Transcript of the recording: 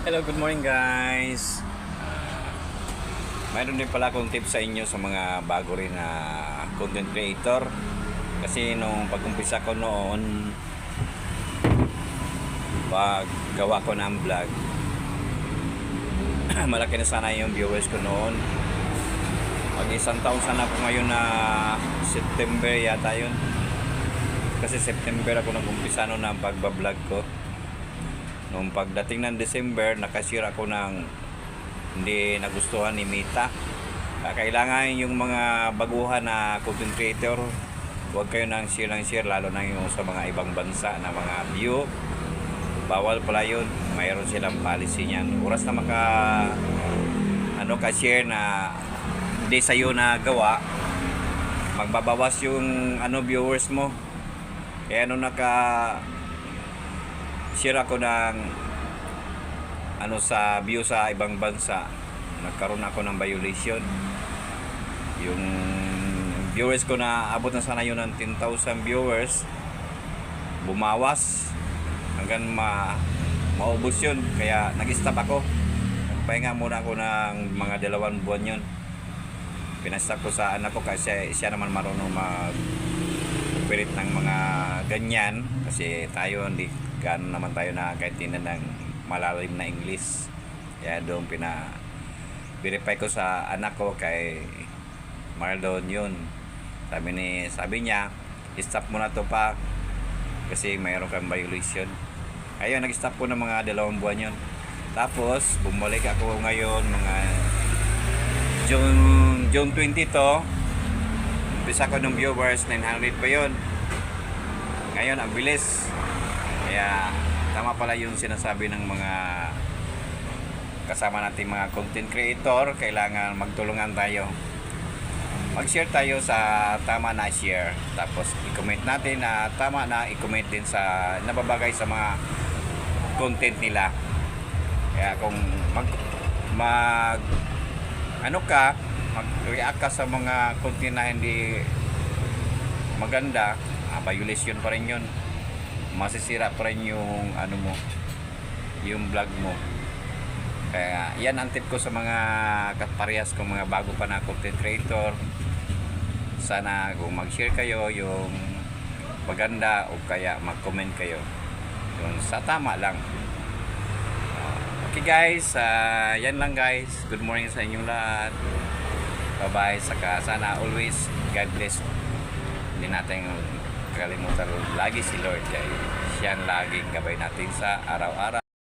Hello, good morning guys. Mayroon din pala akong tip sa inyo sa mga bago rin na content creator. Kasi nung pag-umpisa ko noon, pag gawa ko ng vlog, malaki na sana yung viewers ko noon. Mag isang taon sana ako ngayon na September yata yun. Kasi September ako nag-umpisa noon ng pagbablog ko. Nung pagdating ng December, nakashare ako ng hindi nagustuhan ni Mita. Kailangan yung mga baguhan na content creator, huwag kayo nang share, lalo na yung sa mga ibang bansa na mga view. Bawal pala yun. Mayroon silang policy niyan. Oras na ka-share na hindi sa'yo na gawa, magbabawas yung viewers mo. Kaya nung share ako ng sa view sa ibang bansa, nagkaroon ako ng violation. Yung viewers ko na abot na sana yun ng 10,000 viewers, bumawas hanggang maubos yun. Kaya nag-stop ako, nagpahinga muna ako ng mga 2 buwan yun. Pinastop ko sa anak ko kasi siya naman marunong mag-operate ng mga ganyan, kasi tayo hindi gano'n naman tayo nakakaintindihan ng malalim na English. Kaya doon verify ko sa anak ko, kay Marlon yun. Sabi niya, stop mo na to pa kasi mayroon kang violation. Ayun, nag-stop ko ng mga 2 buwan yun. Tapos bumalik ako ngayon mga June 20 to. Umpisa ko ng viewers 900 pa yun. Ngayon ang bilis. Kaya tama pala yung sinasabi ng mga kasama natin mga content creator, kailangan magtulungan tayo. Mag-share tayo sa tama na share, tapos i-comment natin na tama na i-comment din sa nababagay sa mga content nila. Kaya kung mag-react ka sa mga content na hindi maganda, violation pa rin yun. Masisira pa rin yung yung vlog mo. Kaya yan ang tip ko sa mga kaparehas kong mga bago pa na content creator. Sana kung mag-share kayo yung maganda o kaya mag-comment kayo yung sa tama lang. Okay guys, yan lang guys. Good morning sa inyong lahat. Bye bye. Saka sana always God bless. Hindi natin kalimutan lagi si Lord, kaya siya laging gabay natin sa araw-araw.